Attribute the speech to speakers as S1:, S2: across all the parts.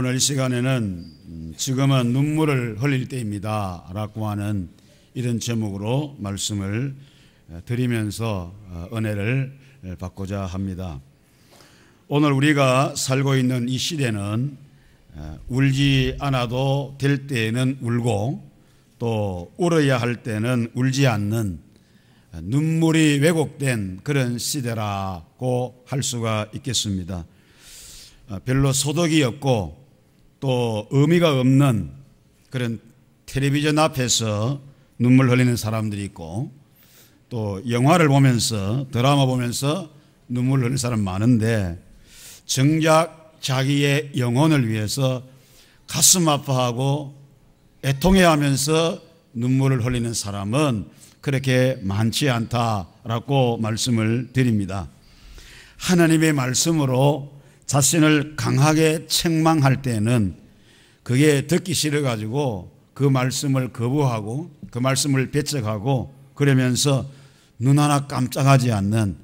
S1: 오늘 이 시간에는 지금은 눈물을 흘릴 때입니다 라고 하는 이런 제목으로 말씀을 드리면서 은혜를 받고자 합니다. 오늘 우리가 살고 있는 이 시대는 울지 않아도 될 때에는 울고 또 울어야 할 때는 울지 않는 눈물이 왜곡된 그런 시대라고 할 수가 있겠습니다. 별로 소득이 없고 또 의미가 없는 그런 텔레비전 앞에서 눈물 흘리는 사람들이 있고 또 영화를 보면서 드라마 보면서 눈물 흘리는 사람 많은데 정작 자기의 영혼을 위해서 가슴 아파하고 애통해하면서 눈물을 흘리는 사람은 그렇게 많지 않다라고 말씀을 드립니다. 하나님의 말씀으로 자신을 강하게 책망할 때는 그게 듣기 싫어가지고 그 말씀을 거부하고 그 말씀을 배척하고 그러면서 눈 하나 깜짝하지 않는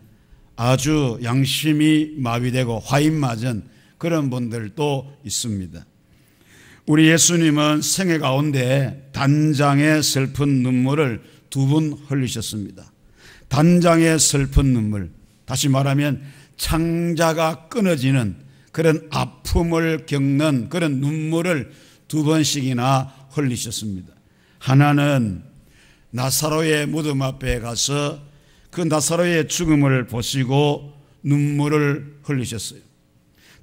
S1: 아주 양심이 마비되고 화인 맞은 그런 분들도 있습니다. 우리 예수님은 생애 가운데 단장의 슬픈 눈물을 2번 흘리셨습니다. 단장의 슬픈 눈물, 다시 말하면 창자가 끊어지는 그런 아픔을 겪는 그런 눈물을 2번씩이나 흘리셨습니다. 하나는 나사로의 무덤 앞에 가서 그 나사로의 죽음을 보시고 눈물을 흘리셨어요.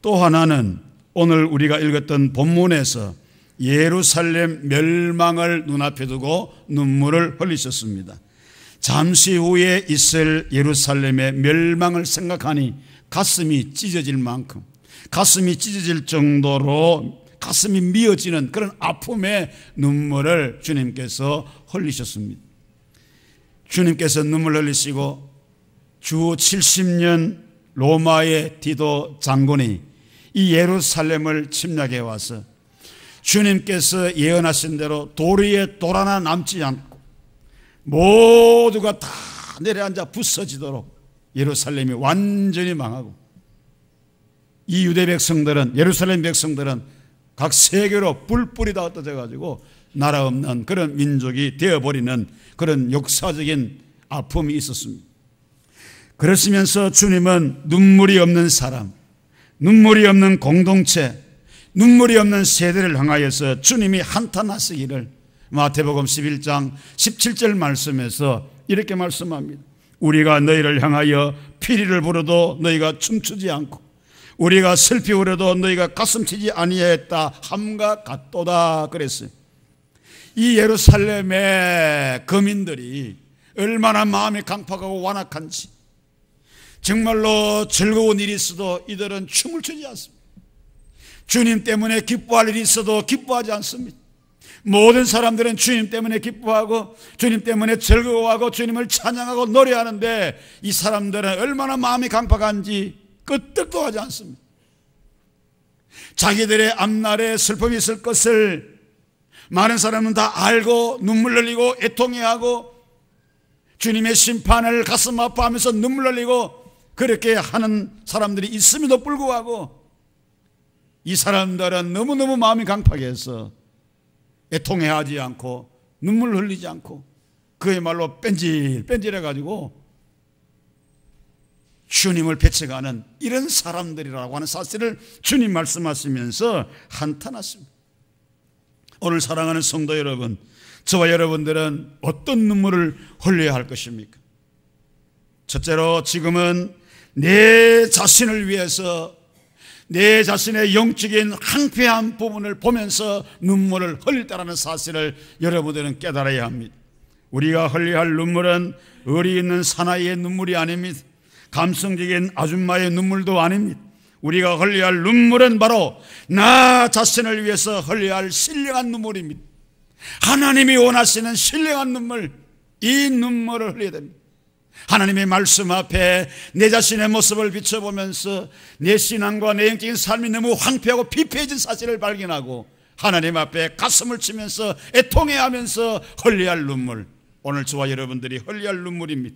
S1: 또 하나는 오늘 우리가 읽었던 본문에서 예루살렘 멸망을 눈앞에 두고 눈물을 흘리셨습니다. 잠시 후에 있을 예루살렘의 멸망을 생각하니 가슴이 찢어질 만큼, 가슴이 찢어질 정도로 가슴이 미어지는 그런 아픔의 눈물을 주님께서 흘리셨습니다. 주님께서 눈물 흘리시고 주 70년 로마의 디도 장군이 이 예루살렘을 침략해 와서 주님께서 예언하신 대로 돌 위에 돌 하나 남지 않고 모두가 다 내려앉아 부서지도록 예루살렘이 완전히 망하고 이 유대 백성들은, 예루살렘 백성들은 각 세계로 뿔뿔이 다 흩어져 가지고 나라 없는 그런 민족이 되어버리는 그런 역사적인 아픔이 있었습니다. 그러시면서 주님은 눈물이 없는 사람, 눈물이 없는 공동체, 눈물이 없는 세대를 향하여서 주님이 한탄하시기를 마태복음 11장 17절 말씀에서 이렇게 말씀합니다. 우리가 너희를 향하여 피리를 부르도 너희가 춤추지 않고 우리가 슬피 울어도 너희가 가슴치지 아니하였다 함과 같도다 그랬어요. 이 예루살렘의 거민들이 얼마나 마음이 강팍하고 완악한지 정말로 즐거운 일이 있어도 이들은 춤을 추지 않습니다. 주님 때문에 기뻐할 일이 있어도 기뻐하지 않습니다. 모든 사람들은 주님 때문에 기뻐하고 주님 때문에 즐거워하고 주님을 찬양하고 노래하는데 이 사람들은 얼마나 마음이 강팍한지 끄떡도 하지 않습니다. 자기들의 앞날에 슬픔이 있을 것을 많은 사람은 다 알고 눈물 흘리고 애통해하고 주님의 심판을 가슴 아파하면서 눈물 흘리고 그렇게 하는 사람들이 있음에도 불구하고 이 사람들은 너무너무 마음이 강팍해서 애통해하지 않고 눈물 흘리지 않고 그야말로 뺀질뺀질해가지고 주님을 배척하는 이런 사람들이라고 하는 사실을 주님 말씀하시면서 한탄하십니다. 오늘 사랑하는 성도 여러분, 저와 여러분들은 어떤 눈물을 흘려야 할 것입니까? 첫째로 지금은 내 자신을 위해서 내 자신의 영적인 황폐한 부분을 보면서 눈물을 흘릴 때라는 사실을 여러분들은 깨달아야 합니다. 우리가 흘려야 할 눈물은 의리 있는 사나이의 눈물이 아닙니다. 감성적인 아줌마의 눈물도 아닙니다. 우리가 흘려야 할 눈물은 바로 나 자신을 위해서 흘려야 할 신령한 눈물입니다. 하나님이 원하시는 신령한 눈물, 이 눈물을 흘려야 됩니다. 하나님의 말씀 앞에 내 자신의 모습을 비춰보면서 내 신앙과 내 영적인 삶이 너무 황폐하고 피폐해진 사실을 발견하고 하나님 앞에 가슴을 치면서 애통해하면서 흘려야 할 눈물, 오늘 저와 여러분들이 흘려야 할 눈물입니다.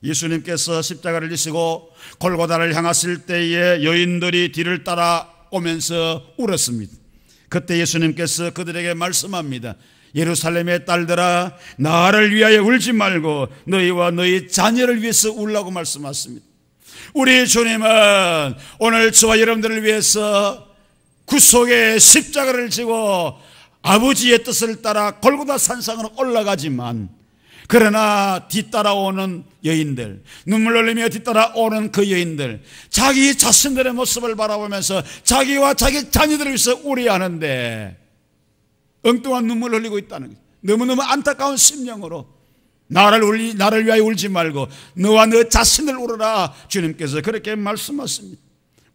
S1: 예수님께서 십자가를 지시고 골고다를 향하실 때에 여인들이 뒤를 따라 오면서 울었습니다. 그때 예수님께서 그들에게 말씀합니다. 예루살렘의 딸들아, 나를 위하여 울지 말고 너희와 너희 자녀를 위해서 울라고 말씀하십니다. 우리 주님은 오늘 저와 여러분들을 위해서 구속의 십자가를 지고 아버지의 뜻을 따라 골고다 산상으로 올라가지만, 그러나 뒤따라오는 여인들, 눈물 흘리며 뒤따라오는 그 여인들, 자기 자신들의 모습을 바라보면서 자기와 자기 자녀들을 위해서 우려하는데 엉뚱한 눈물 흘리고 있다는 거예요. 너무너무 안타까운 심령으로 나를 위하여 울지 말고 너와 너 자신을 울어라, 주님께서 그렇게 말씀하십니다.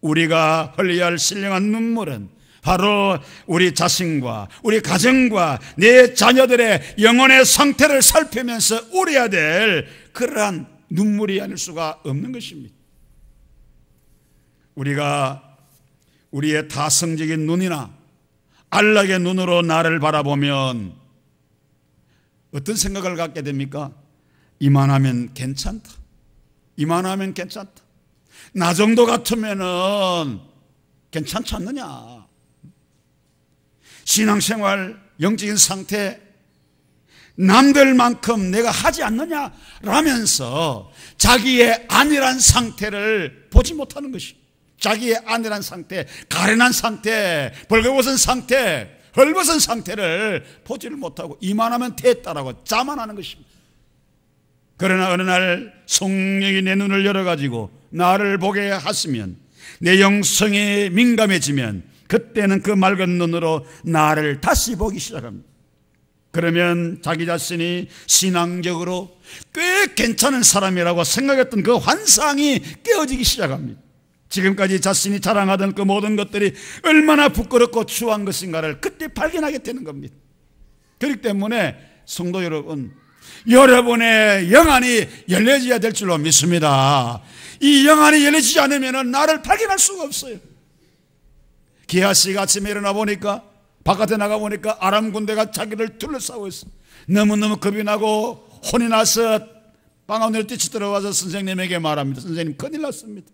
S1: 우리가 흘려야 할 신령한 눈물은 바로 우리 자신과 우리 가정과 내 자녀들의 영혼의 상태를 살피면서 울어야 될 그러한 눈물이 아닐 수가 없는 것입니다. 우리가 우리의 타성적인 눈이나 안락의 눈으로 나를 바라보면 어떤 생각을 갖게 됩니까? 이만하면 괜찮다, 이만하면 괜찮다, 나 정도 같으면은 괜찮지 않느냐, 신앙생활, 영적인 상태 남들만큼 내가 하지 않느냐라면서 자기의 안일한 상태를 보지 못하는 것이, 자기의 안일한 상태, 가련한 상태, 벌거벗은 상태, 헐벗은 상태를 보지를 못하고 이만하면 됐다라고 자만하는 것입니다. 그러나 어느 날 성령이 내 눈을 열어가지고 나를 보게 하시면, 내 영성이 민감해지면 그때는 그 맑은 눈으로 나를 다시 보기 시작합니다. 그러면 자기 자신이 신앙적으로 꽤 괜찮은 사람이라고 생각했던 그 환상이 깨어지기 시작합니다. 지금까지 자신이 자랑하던 그 모든 것들이 얼마나 부끄럽고 추한 것인가를 그때 발견하게 되는 겁니다. 그렇기 때문에 성도 여러분, 여러분의 영안이 열려져야 될 줄로 믿습니다. 이 영안이 열려지지 않으면 나를 발견할 수가 없어요. 기하씨가 아침에 일어나 보니까, 바깥에 나가 보니까 아람 군대가 자기를 둘러싸고 있어. 너무너무 겁이 나고 혼이 나서 방 안으로 뛰쳐 들어와서 선생님에게 말합니다. 선생님, 큰일 났습니다.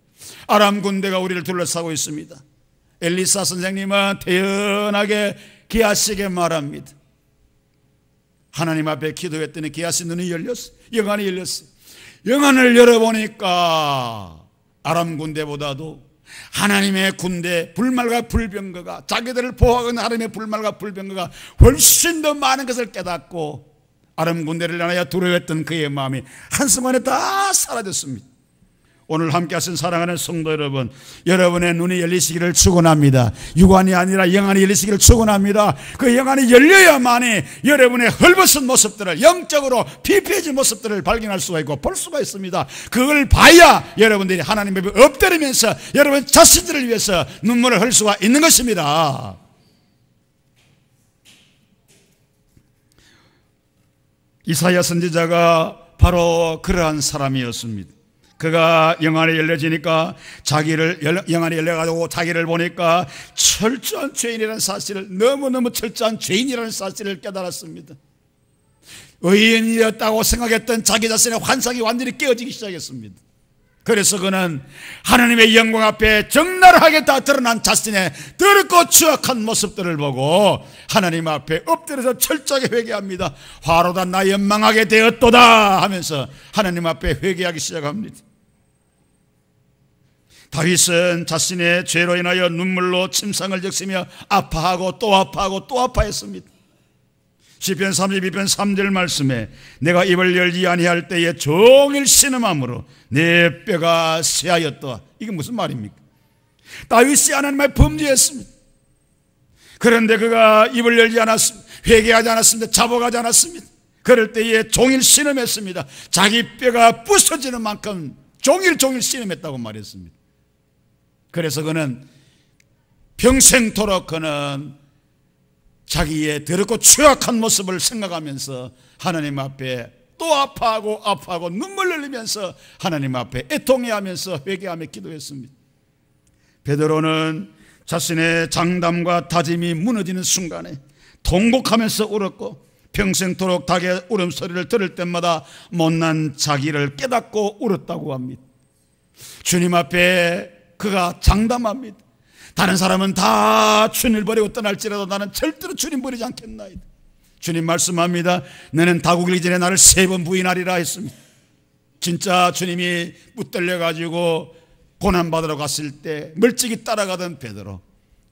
S1: 아람 군대가 우리를 둘러싸고 있습니다. 엘리사 선생님은 태연하게 기하씨에게 말합니다. 하나님 앞에 기도했더니 기하씨 눈이 열렸어. 영안이 열렸어. 영안을 열어보니까 아람 군대보다도 하나님의 군대, 불말과 불병거가, 자기들을 보호하는 하나님의 불말과 불병거가 훨씬 더 많은 것을 깨닫고 아람 군대를 향하여 두려워했던 그의 마음이 한순간에 다 사라졌습니다. 오늘 함께 하신 사랑하는 성도 여러분, 여러분의 눈이 열리시기를 축원합니다. 육안이 아니라 영안이 열리시기를 축원합니다. 그 영안이 열려야만이 여러분의 헐벗은 모습들을, 영적으로 피폐해진 모습들을 발견할 수가 있고 볼 수가 있습니다. 그걸 봐야 여러분들이 하나님 앞에 엎드리면서 여러분 자신들을 위해서 눈물을 흘릴 수가 있는 것입니다. 이사야 선지자가 바로 그러한 사람이었습니다. 그가 영안이 열려지니까 영안이 열려가지고 자기를 보니까 철저한 죄인이라는 사실을, 너무너무 철저한 죄인이라는 사실을 깨달았습니다. 의인이었다고 생각했던 자기 자신의 환상이 완전히 깨어지기 시작했습니다. 그래서 그는 하나님의 영광 앞에 적나라하게 다 드러난 자신의 더럽고 추악한 모습들을 보고 하나님 앞에 엎드려서 철저하게 회개합니다. 화로다 나 연망하게 되었도다 하면서 하나님 앞에 회개하기 시작합니다. 다윗은 자신의 죄로 인하여 눈물로 침상을 적시며 아파하고 또 아파하고 또 아파했습니다. 시편 32편 3절 말씀에 내가 입을 열지 아니할 때에 종일 신음함으로 내 뼈가 쇠하였다. 이게 무슨 말입니까? 다윗이 하나님의 범죄했습니다. 그런데 그가 입을 열지 않았습니다. 회개하지 않았습니다. 자복하지 않았습니다. 그럴 때에 종일 신음했습니다. 자기 뼈가 부서지는 만큼 종일 신음했다고 말했습니다. 그래서 그는 평생토록 그는 자기의 더럽고 추악한 모습을 생각하면서 하나님 앞에 또 아파하고 눈물 흘리면서 하나님 앞에 애통해하면서 회개하며 기도했습니다. 베드로는 자신의 장담과 다짐이 무너지는 순간에 통곡하면서 울었고, 평생토록 닭의 울음소리를 들을 때마다 못난 자기를 깨닫고 울었다고 합니다. 주님 앞에 그가 장담합니다. 다른 사람은 다 주님을 버리고 떠날지라도 나는 절대로 주님 버리지 않겠나이다. 주님 말씀합니다. 너는 다구기 전에 나를 3번 부인하리라 했습니다. 진짜 주님이 붙들려 가지고 고난받으러 갔을 때 멀찍이 따라가던 베드로,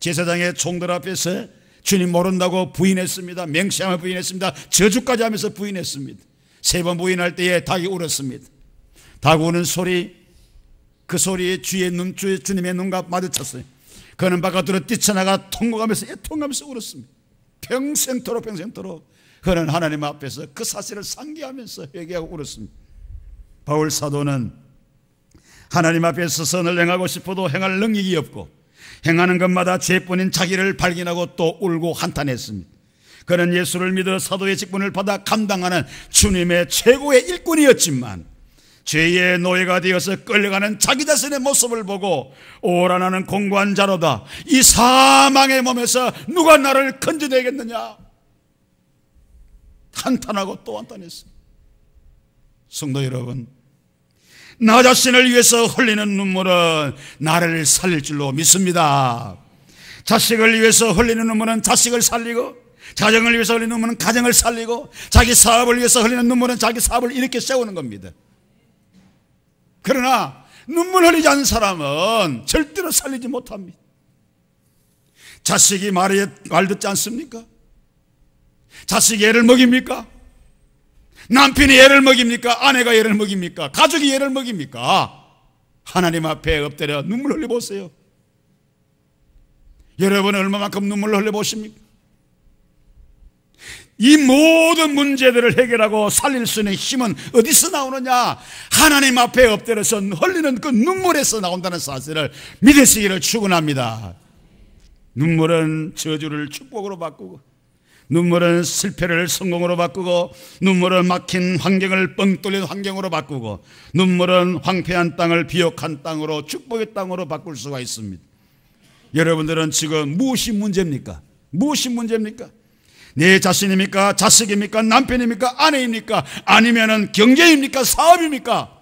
S1: 제사장의 총들 앞에서 주님 모른다고 부인했습니다. 맹세함을 부인했습니다. 저주까지 하면서 부인했습니다. 3번 부인할 때에 닭이 울었습니다. 닭 우는 소리, 그 소리에 주님의 눈과 마주쳤어요. 그는 바깥으로 뛰쳐나가 통곡하면서 애통하면서 울었습니다. 평생토록 그는 하나님 앞에서 그 사실을 상기하면서 회개하고 울었습니다. 바울 사도는 하나님 앞에서 선을 행하고 싶어도 행할 능력이 없고 행하는 것마다 죄뿐인 자기를 발견하고 또 울고 한탄했습니다. 그는 예수를 믿어 사도의 직분을 받아 감당하는 주님의 최고의 일꾼이었지만 죄의 노예가 되어서 끌려가는 자기 자신의 모습을 보고 오라 나는 공고한 자로다, 이 사망의 몸에서 누가 나를 건져내겠느냐 한탄하고 또 한탄했습니다. 성도 여러분, 나 자신을 위해서 흘리는 눈물은 나를 살릴 줄로 믿습니다. 자식을 위해서 흘리는 눈물은 자식을 살리고, 가정을 위해서 흘리는 눈물은 가정을 살리고, 자기 사업을 위해서 흘리는 눈물은 자기 사업을 일으켜 세우는 겁니다. 그러나 눈물 흘리지 않는 사람은 절대로 살리지 못합니다. 자식이 말 듣지 않습니까? 자식이 애를 먹입니까? 남편이 애를 먹입니까? 아내가 애를 먹입니까? 가족이 애를 먹입니까? 하나님 앞에 엎드려 눈물 흘려보세요. 여러분은 얼마만큼 눈물 흘려보십니까? 이 모든 문제들을 해결하고 살릴 수 있는 힘은 어디서 나오느냐? 하나님 앞에 엎드려서 흘리는 그 눈물에서 나온다는 사실을 믿으시기를 축원합니다. 눈물은 저주를 축복으로 바꾸고, 눈물은 실패를 성공으로 바꾸고, 눈물은 막힌 환경을 뻥 뚫린 환경으로 바꾸고, 눈물은 황폐한 땅을 비옥한 땅으로 축복의 땅으로 바꿀 수가 있습니다. 여러분들은 지금 무엇이 문제입니까? 무엇이 문제입니까? 내 자신입니까? 자식입니까? 남편입니까? 아내입니까? 아니면은 경제입니까? 사업입니까?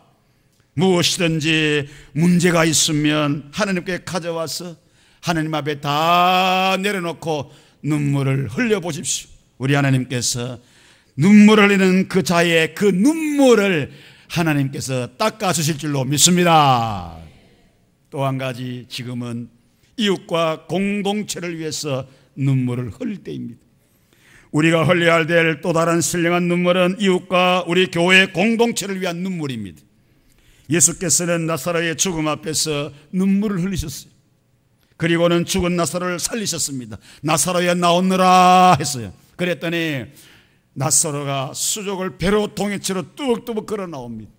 S1: 무엇이든지 문제가 있으면 하나님께 가져와서 하나님 앞에 다 내려놓고 눈물을 흘려보십시오. 우리 하나님께서 눈물을 흘리는 그 자의 그 눈물을 하나님께서 닦아주실 줄로 믿습니다. 또 한 가지, 지금은 이웃과 공동체를 위해서 눈물을 흘릴 때입니다. 우리가 흘려야 될 또 다른 신령한 눈물은 이웃과 우리 교회 공동체를 위한 눈물입니다. 예수께서는 나사로의 죽음 앞에서 눈물을 흘리셨어요. 그리고는 죽은 나사로를 살리셨습니다. 나사로야 나오느라 했어요. 그랬더니 나사로가 수족을 배로 동해치로 뚜벅뚜벅 걸어 나옵니다.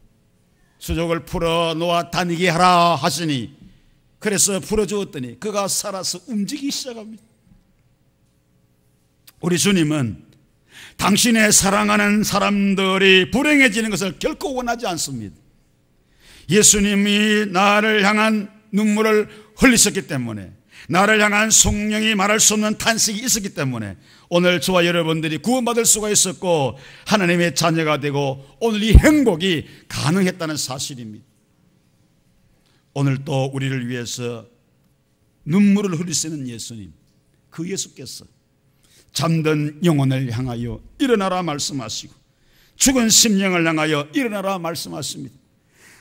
S1: 수족을 풀어 놓아 다니게 하라 하시니, 그래서 풀어주었더니 그가 살아서 움직이기 시작합니다. 우리 주님은 당신의 사랑하는 사람들이 불행해지는 것을 결코 원하지 않습니다. 예수님이 나를 향한 눈물을 흘리셨기 때문에, 나를 향한 성령이 말할 수 없는 탄식이 있었기 때문에 오늘 저와 여러분들이 구원받을 수가 있었고 하나님의 자녀가 되고 오늘 이 행복이 가능했다는 사실입니다. 오늘 또 우리를 위해서 눈물을 흘리시는 예수님, 그 예수께서 잠든 영혼을 향하여 일어나라 말씀하시고 죽은 심령을 향하여 일어나라 말씀하십니다.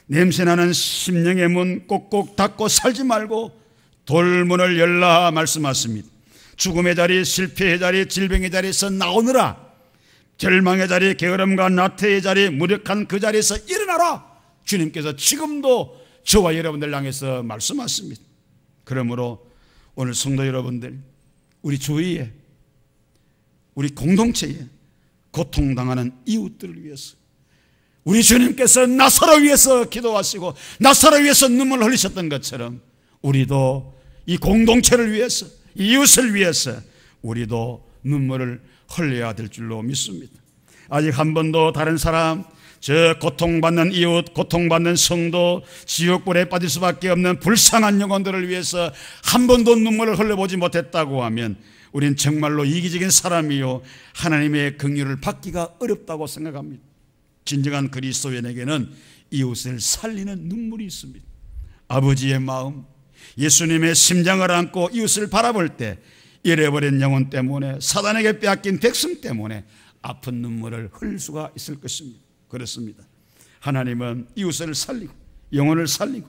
S1: 냄새나는 심령의 문 꼭꼭 닫고 살지 말고 돌문을 열라 말씀하십니다. 죽음의 자리, 실패의 자리, 질병의 자리에서 나오느라, 절망의 자리, 게으름과 나태의 자리, 무력한 그 자리에서 일어나라. 주님께서 지금도 저와 여러분들 향해서 말씀하십니다. 그러므로 오늘 성도 여러분들, 우리 주위에, 우리 공동체에 고통당하는 이웃들을 위해서 우리 주님께서 나사로 위해서 기도하시고 나사로 위해서 눈물을 흘리셨던 것처럼 우리도 이 공동체를 위해서, 이웃을 위해서 우리도 눈물을 흘려야 될 줄로 믿습니다. 아직 한 번도 다른 사람, 저 고통받는 이웃, 고통받는 성도, 지옥불에 빠질 수밖에 없는 불쌍한 영혼들을 위해서 한 번도 눈물을 흘려보지 못했다고 하면 우린 정말로 이기적인 사람이요, 하나님의 긍휼을 받기가 어렵다고 생각합니다. 진정한 그리스도인에게는 이웃을 살리는 눈물이 있습니다. 아버지의 마음, 예수님의 심장을 안고 이웃을 바라볼 때 잃어버린 영혼 때문에, 사단에게 빼앗긴 백성 때문에 아픈 눈물을 흘릴 수가 있을 것입니다. 그렇습니다. 하나님은 이웃을 살리고 영혼을 살리고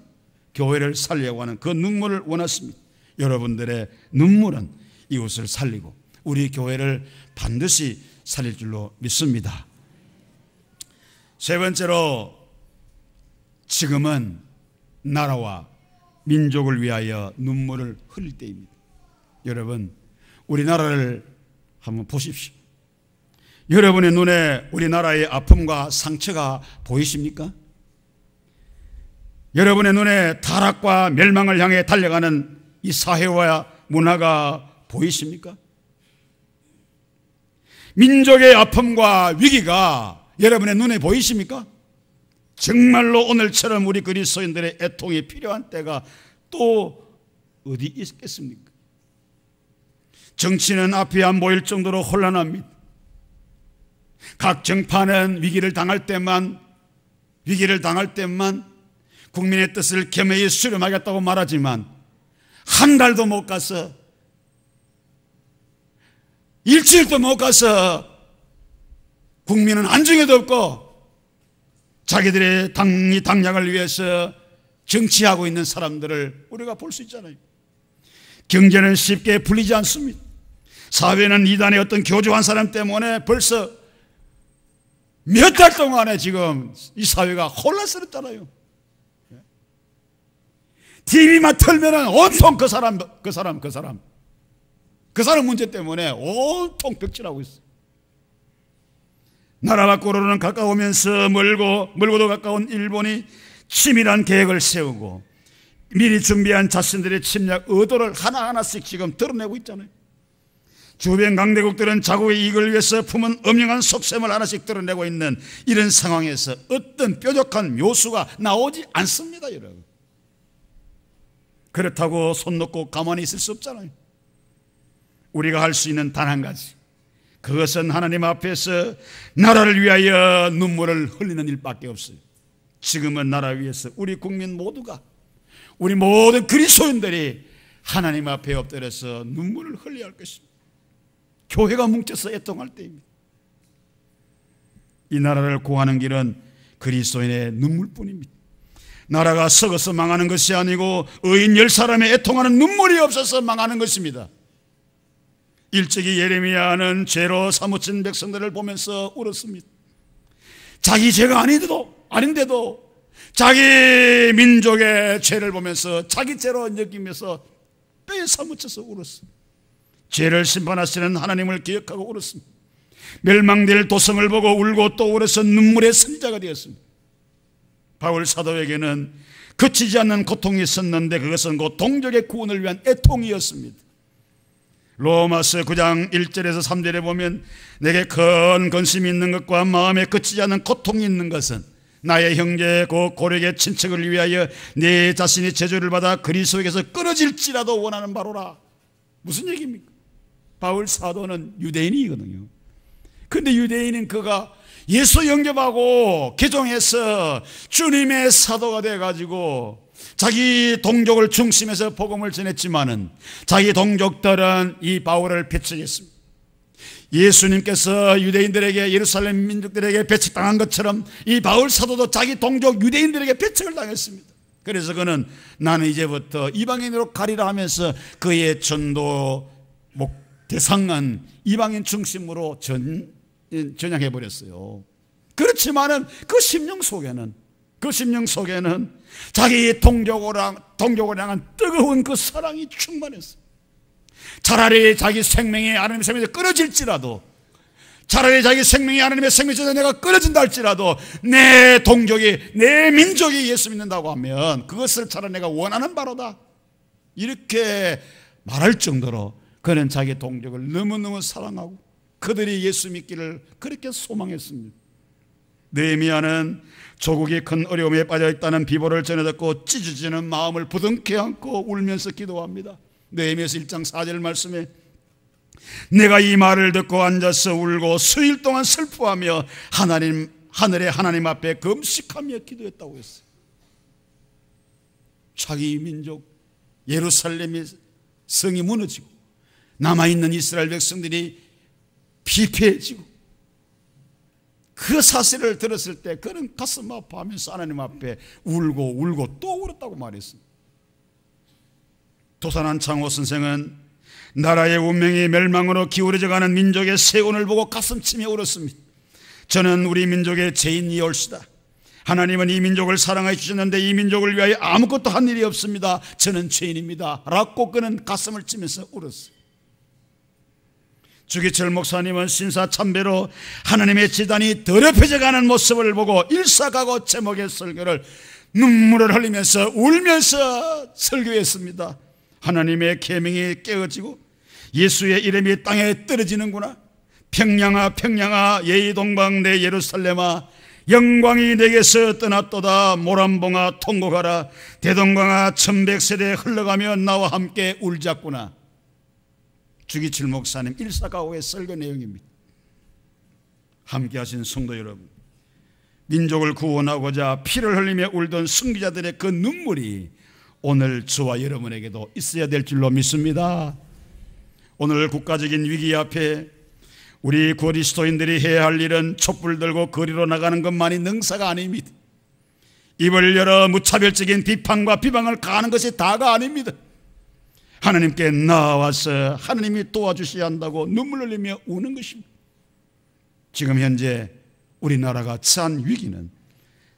S1: 교회를 살리려고 하는 그 눈물을 원하십니다. 여러분들의 눈물은 이웃을 살리고 우리 교회를 반드시 살릴 줄로 믿습니다. 세 번째로, 지금은 나라와 민족을 위하여 눈물을 흘릴 때입니다. 여러분, 우리나라를 한번 보십시오. 여러분의 눈에 우리나라의 아픔과 상처가 보이십니까? 여러분의 눈에 타락과 멸망을 향해 달려가는 이 사회와 문화가 보이십니까? 민족의 아픔과 위기가 여러분의 눈에 보이십니까? 정말로 오늘처럼 우리 그리스도인들의 애통이 필요한 때가 또 어디 있겠습니까? 정치는 앞이 안 보일 정도로 혼란합니다. 각 정파는 위기를 당할 때만 국민의 뜻을 겸허히 수렴하겠다고 말하지만 한 달도 못 가서, 일주일도 못 가서 국민은 안중에도 없고 자기들의 당약을 위해서 정치하고 있는 사람들을 우리가 볼 수 있잖아요. 경제는 쉽게 풀리지 않습니다. 사회는 이단의 어떤 교조한 사람 때문에 벌써 몇 달 동안에 지금 이 사회가 혼란스럽잖아요. TV만 틀면은 온통 그 사람 문제 때문에 온통 벽질하고 있어요. 나라 밖으로는 가까우면서 멀고도 가까운 일본이 치밀한 계획을 세우고 미리 준비한 자신들의 침략 의도를 하나하나씩 지금 드러내고 있잖아요. 주변 강대국들은 자국의 이익을 위해서 품은 엄연한 속셈을 하나씩 드러내고 있는 이런 상황에서 어떤 뾰족한 묘수가 나오지 않습니다, 여러분. 그렇다고 손 놓고 가만히 있을 수 없잖아요. 우리가 할 수 있는 단 한 가지, 그것은 하나님 앞에서 나라를 위하여 눈물을 흘리는 일밖에 없어요. 지금은 나라 위해서 우리 국민 모두가, 우리 모든 그리스도인들이 하나님 앞에 엎드려서 눈물을 흘려야 할 것입니다. 교회가 뭉쳐서 애통할 때입니다. 이 나라를 구하는 길은 그리스도인의 눈물뿐입니다. 나라가 썩어서 망하는 것이 아니고 의인 10사람의 애통하는 눈물이 없어서 망하는 것입니다. 일찍이 예레미야는 죄로 사무친 백성들을 보면서 울었습니다. 자기 죄가 아닌데도 자기 민족의 죄를 보면서 자기 죄로 느끼면서 뼈에 사무쳐서 울었습니다. 죄를 심판하시는 하나님을 기억하고 울었습니다. 멸망될 도성을 보고 울고 또 울어서 눈물의 선지자가 되었습니다. 바울 사도에게는 그치지 않는 고통이 있었는데 그것은 곧 동족의 구원을 위한 애통이었습니다. 로마서 9장 1절에서 3절에 보면 내게 큰 근심이 있는 것과 마음에 그치지 않는 고통이 있는 것은 나의 형제 곧 고력의 친척을 위하여 내 자신이 제조를 받아 그리스도에게서 끊어질지라도 원하는 바로라. 무슨 얘기입니까? 바울 사도는 유대인이거든요. 그런데 유대인은 그가 예수 영접하고 개종해서 주님의 사도가 돼가지고 자기 동족을 중심해서 복음을 전했지만은 자기 동족들은 이 바울을 배척했습니다. 예수님께서 유대인들에게, 예루살렘 민족들에게 배척당한 것처럼 이 바울 사도도 자기 동족 유대인들에게 배척을 당했습니다. 그래서 그는 나는 이제부터 이방인으로 가리라 하면서 그의 전도 대상은 이방인 중심으로 전향해버렸어요. 그렇지만은 그 심령 속에는 자기 동족을 향한 뜨거운 그 사랑이 충만했어요. 차라리 자기 생명이 하나님의 생명에서 끊어질지라도, 차라리 자기 생명이 하나님의 생명에서 내가 끊어진다 할지라도 내 동족이, 내 민족이 예수 믿는다고 하면 그것을 차라리 내가 원하는 바로다, 이렇게 말할 정도로 그는 자기 동족을 너무너무 사랑하고 그들이 예수 믿기를 그렇게 소망했습니다. 느헤미야는 조국이 큰 어려움에 빠져있다는 비보를 전해 듣고 찢어지는 마음을 부둥켜 안고 울면서 기도합니다. 느헤미야서 1장 4절 말씀에 내가 이 말을 듣고 앉아서 울고 수일 동안 슬퍼하며 하늘의 하나님 앞에 금식하며 기도했다고 했어요. 자기 민족 예루살렘의 성이 무너지고 남아있는 이스라엘 백성들이 피폐해지고 그 사실을 들었을 때 그는 가슴 아파하면서 하나님 앞에 울고 또 울었다고 말했습니다. 도산한 창호 선생은 나라의 운명이 멸망으로 기울어져가는 민족의 세운을 보고 가슴치며 울었습니다. 저는 우리 민족의 죄인이올시다. 하나님은 이 민족을 사랑해 주셨는데 이 민족을 위하여 아무것도 한 일이 없습니다. 저는 죄인입니다 라고 그는 가슴을 치면서 울었어요. 주기철 목사님은 신사참배로 하나님의 지단이 더럽혀져가는 모습을 보고 일사가고 제목의 설교를 눈물을 흘리면서 울면서 설교했습니다. 하나님의 계명이 깨어지고 예수의 이름이 땅에 떨어지는구나. 평양아 예의동방 내 예루살렘아 영광이 내게서 떠났도다. 모란봉아 통곡하라. 대동강아 1100세대 흘러가며 나와 함께 울자꾸나. 주기철 목사님 일사가오의 설교 내용입니다. 함께 하신 성도 여러분, 민족을 구원하고자 피를 흘리며 울던 선교자들의 그 눈물이 오늘 저와 여러분에게도 있어야 될 줄로 믿습니다. 오늘 국가적인 위기 앞에 우리 그리스도인들이 해야 할 일은 촛불 들고 거리로 나가는 것만이 능사가 아닙니다. 입을 열어 무차별적인 비판과 비방을 가하는 것이 다가 아닙니다. 하나님께 나와서 하나님이 도와주셔야 한다고 눈물 흘리며 우는 것입니다. 지금 현재 우리나라가 처한 위기는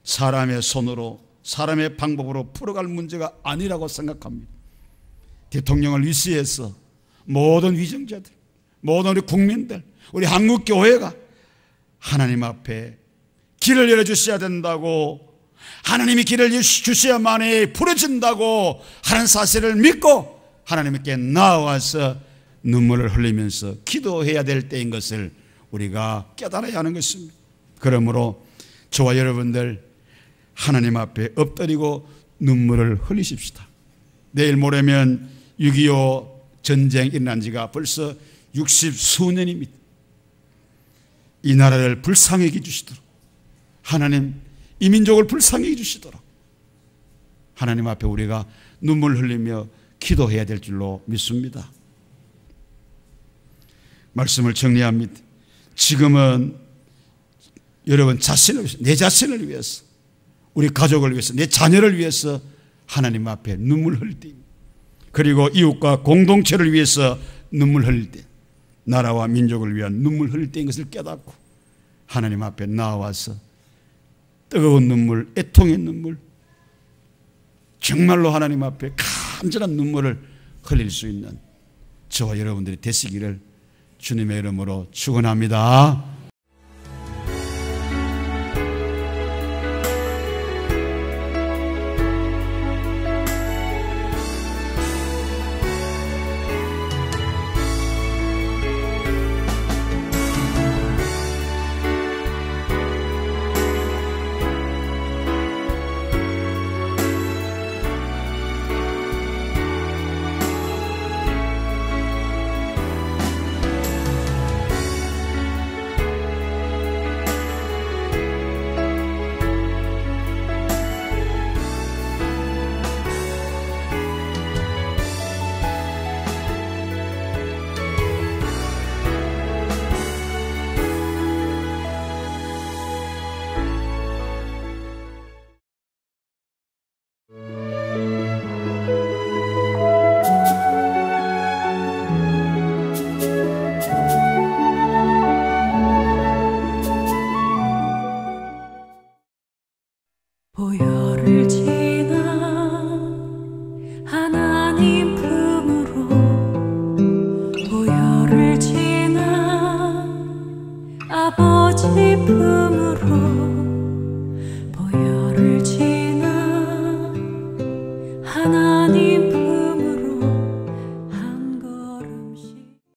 S1: 사람의 손으로 사람의 방법으로 풀어갈 문제가 아니라고 생각합니다. 대통령을 위시해서 모든 위정자들, 모든 우리 국민들, 우리 한국교회가 하나님 앞에 길을 열어주셔야 된다고, 하나님이 길을 주셔야만이 풀어진다고 하는 사실을 믿고 하나님께 나와서 눈물을 흘리면서 기도해야 될 때인 것을 우리가 깨달아야 하는 것입니다. 그러므로 저와 여러분들 하나님 앞에 엎드리고 눈물을 흘리십시다. 내일 모레면 6.25 전쟁 일어난 지가 벌써 60수년입니다. 이 나라를 불쌍히 해주시도록, 하나님 이 민족을 불쌍히 해주시도록 하나님 앞에 우리가 눈물 흘리며 기도해야 될 줄로 믿습니다. 말씀을 정리합니다. 지금은 여러분 자신을 위해서, 내 자신을 위해서, 우리 가족을 위해서, 내 자녀를 위해서 하나님 앞에 눈물 흘릴 때입니다. 그리고 이웃과 공동체를 위해서 눈물 흘릴 때, 나라와 민족을 위한 눈물 흘릴 때인 것을 깨닫고 하나님 앞에 나와서 뜨거운 눈물, 애통의 눈물, 정말로 하나님 앞에 간절한 눈물을 흘릴 수 있는 저와 여러분들이 되시기를 주님의 이름으로 축원합니다.
S2: 보혈을 지나 하나님 품으로, 보혈을 지나 아버지 품